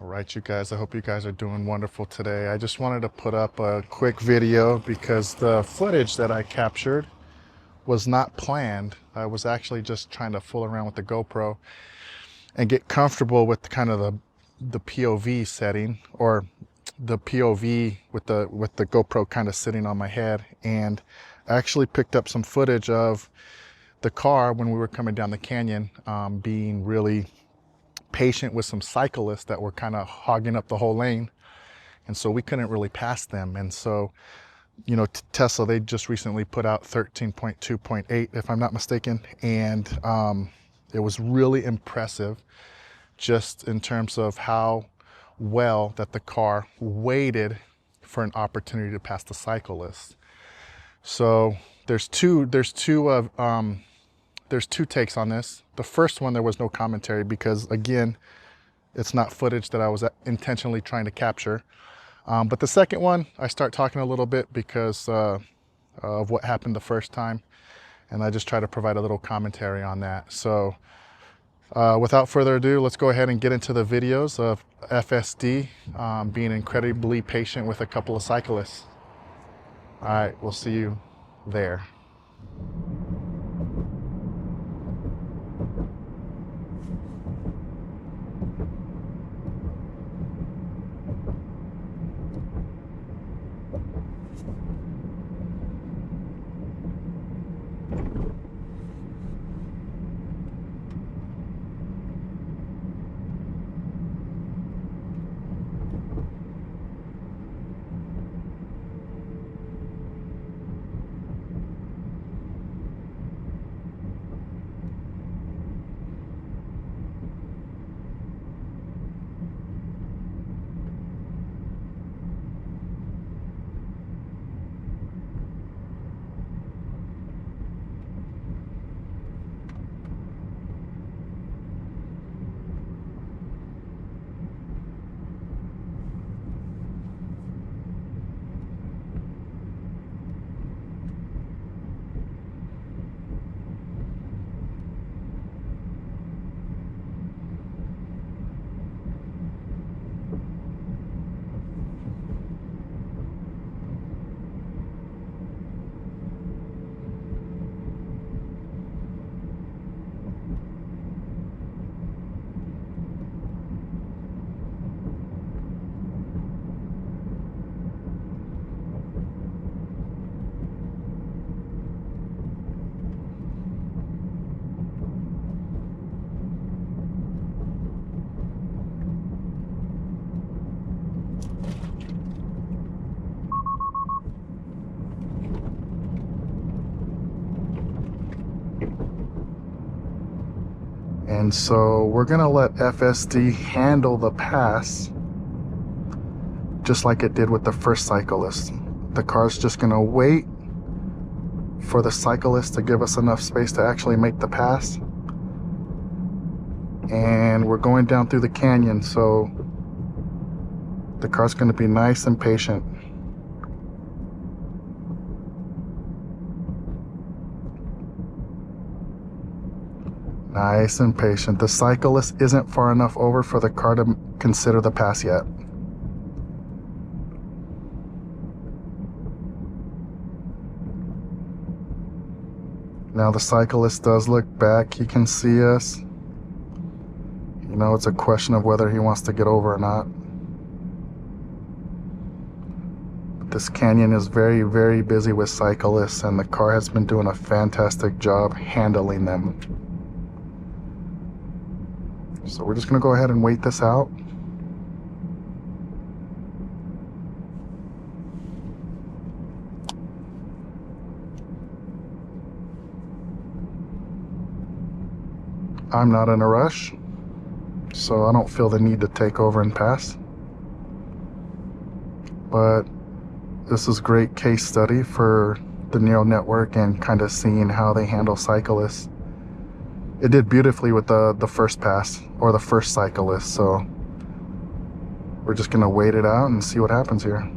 All right, you guys, I hope you guys are doing wonderful today. I just wanted to put up a quick video because the footage that I captured was not planned. I was actually just trying to fool around with the GoPro and get comfortable with kind of the POV setting, or the POV with the GoPro kind of sitting on my head. And I actually picked up some footage of the car when we were coming down the canyon, being really patient with some cyclists that were kind of hogging up the whole lane, and so we couldn't really pass them. And so, Tesla, they just recently put out 13.2.8, if I'm not mistaken, and it was really impressive just in terms of how well that the car waited for an opportunity to pass the cyclist. So there's two takes on this. The first one, there was no commentary because, again, it's not footage that I was intentionally trying to capture. But the second one, I start talking a little bit because of what happened the first time, and I just try to provide a little commentary on that. So without further ado, let's go ahead and get into the videos of FSD being incredibly patient with a couple of cyclists. All right, we'll see you there. And so we're gonna let FSD handle the pass just like it did with the first cyclist. The car's just gonna wait for the cyclist to give us enough space to actually make the pass. And we're going down through the canyon, so the car's gonna be nice and patient. Nice and patient. The cyclist isn't far enough over for the car to consider the pass yet. Now the cyclist does look back. He can see us. It's a question of whether he wants to get over or not. But this canyon is very, very busy with cyclists, and the car has been doing a fantastic job handling them. So we're just going to go ahead and wait this out. I'm not in a rush, so I don't feel the need to take over and pass. But this is great case study for the neural network and kind of seeing how they handle cyclists. It did beautifully with the first pass, or the first cyclist, so we're just gonna wait it out and see what happens here.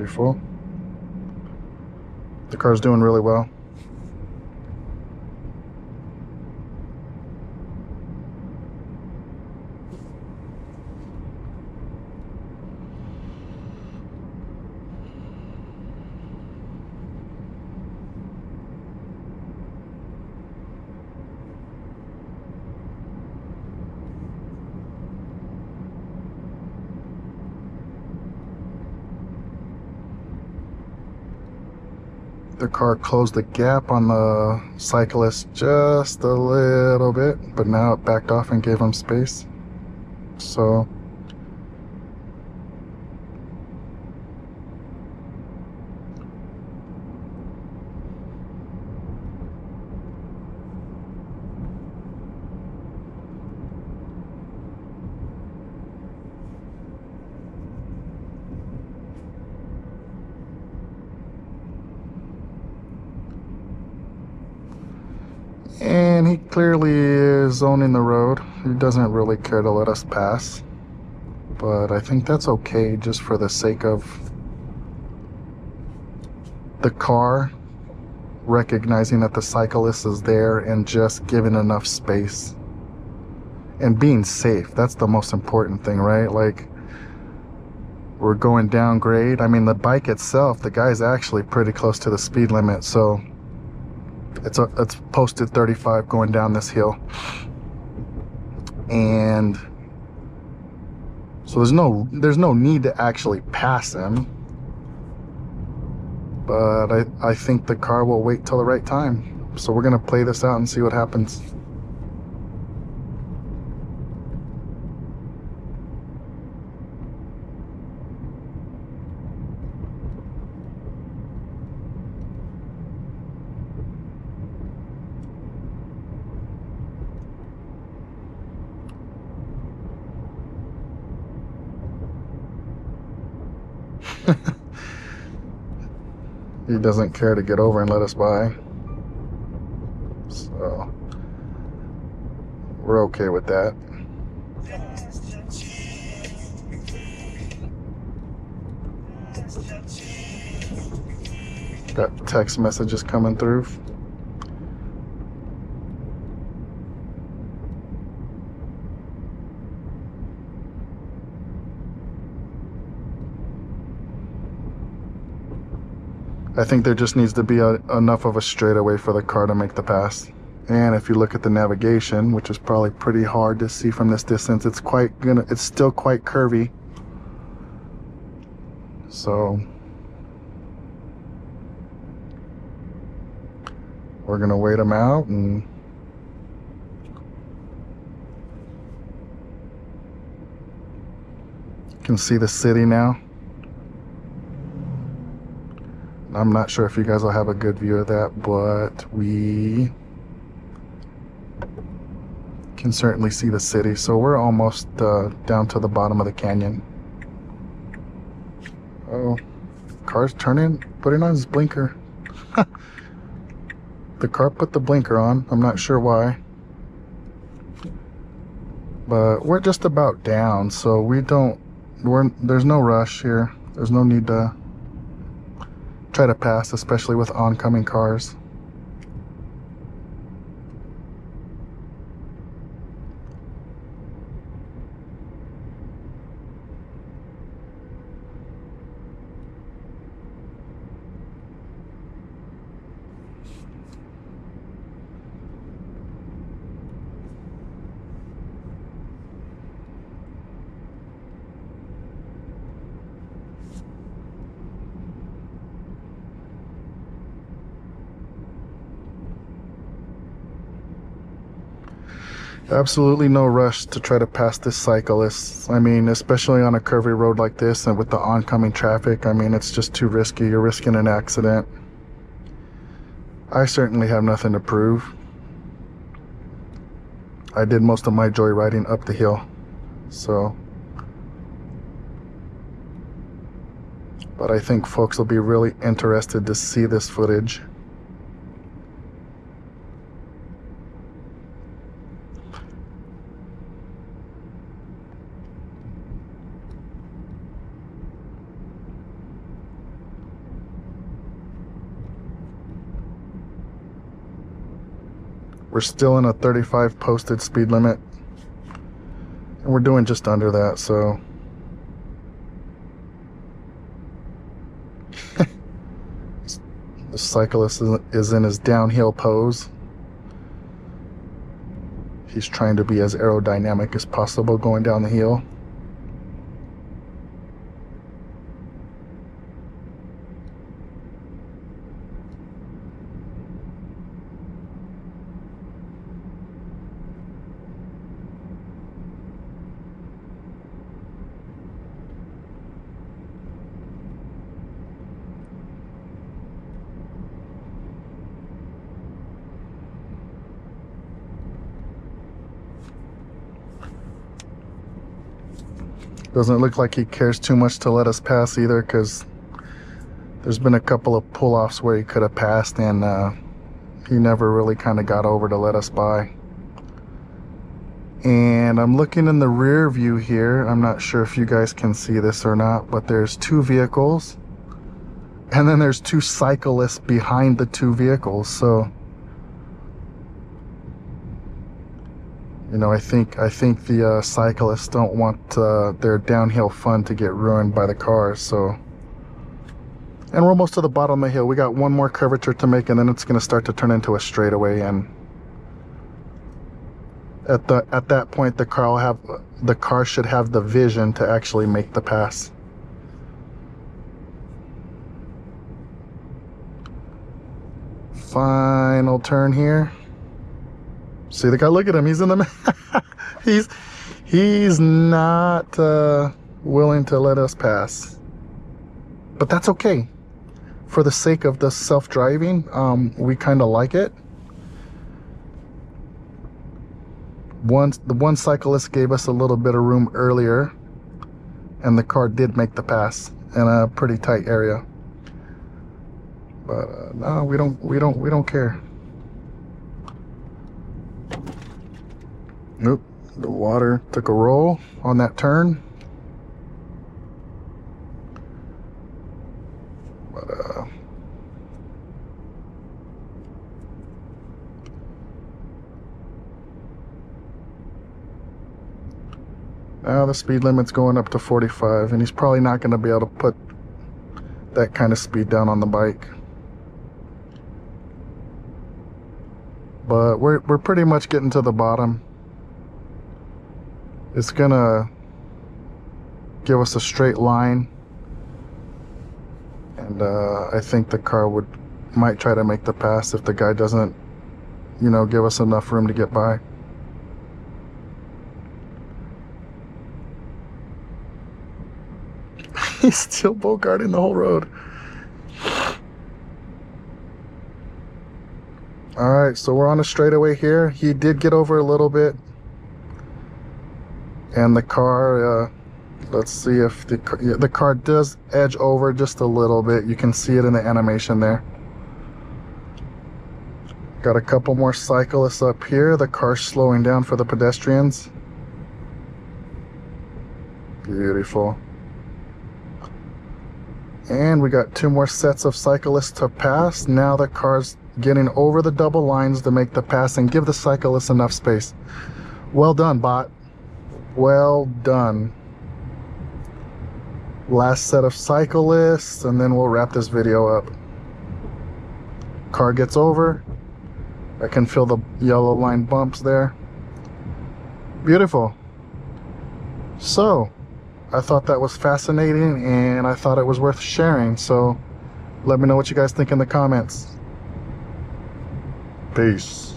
beautiful. The car's doing really well. The car closed the gap on the cyclist just a little bit, but now it backed off and gave him space. So and he clearly is owning the road. He doesn't really care to let us pass, but I think that's okay just for the sake of the car recognizing that the cyclist is there and just giving enough space and being safe. That's the most important thing, right? Like, we're going down grade. I mean, the bike itself, the guy's actually pretty close to the speed limit, so it's posted 35 going down this hill, and so there's no need to actually pass him, but I think the car will wait till the right time. So we're gonna play this out and see what happens. He doesn't care to get over and let us by, so we're okay with that. Got text messages coming through. I think there just needs to be enough of a straightaway for the car to make the pass. And if you look at the navigation, which is probably pretty hard to see from this distance, it's still quite curvy. So we're gonna wait him out, and you can see the city now. I'm not sure if you guys will have a good view of that, but we can certainly see the city. So we're almost down to the bottom of the canyon. Oh, car's putting on his blinker. The car put the blinker on. I'm not sure why, but we're just about down, so there's no rush here. There's no need to try to pass, especially with oncoming cars. Absolutely no rush to try to pass this cyclist. I mean, especially on a curvy road like this and with the oncoming traffic, I mean, it's just too risky. You're risking an accident. I certainly have nothing to prove. I did most of my joyriding up the hill, so. But I think folks will be really interested to see this footage. We're still in a 35 posted speed limit, and we're doing just under that, so the cyclist is in his downhill pose. He's trying to be as aerodynamic as possible going down the hill. Doesn't look like he cares too much to let us pass either, because there's been a couple of pull-offs where he could have passed, and he never really kind of got over to let us by. And I'm looking in the rear view here. I'm not sure if you guys can see this or not, but there's two vehicles, and then there's two cyclists behind the two vehicles. So, you know, I think the cyclists don't want their downhill fun to get ruined by the cars. So, and we're almost to the bottom of the hill. We got one more curvature to make, and then it's going to start to turn into a straightaway. And at that point, the car should have the vision to actually make the pass. Final turn here. See the guy? Look at him. He's in the he's not willing to let us pass, but that's okay. For the sake of the self-driving, we kind of like it. The one cyclist gave us a little bit of room earlier, and the car did make the pass in a pretty tight area. But no, we don't care. Nope, the water took a roll on that turn. But now the speed limit's going up to 45, and he's probably not going to be able to put that kind of speed down on the bike. But we're pretty much getting to the bottom. It's gonna give us a straight line, and I think the car might try to make the pass if the guy doesn't, you know, give us enough room to get by. He's still bogarting the whole road. Alright, so we're on a straightaway here. He did get over a little bit. And the car, let's see if the car does edge over just a little bit. You can see it in the animation there. Got a couple more cyclists up here. The car's slowing down for the pedestrians. Beautiful. And we got two more sets of cyclists to pass. Now the car's getting over the double lines to make the pass and give the cyclists enough space. Well done, bot. Well done. Last set of cyclists, and then we'll wrap this video up. Car gets over. I can feel the yellow line bumps there. Beautiful. So, I thought that was fascinating, and I thought it was worth sharing. So, let me know what you guys think in the comments. Peace.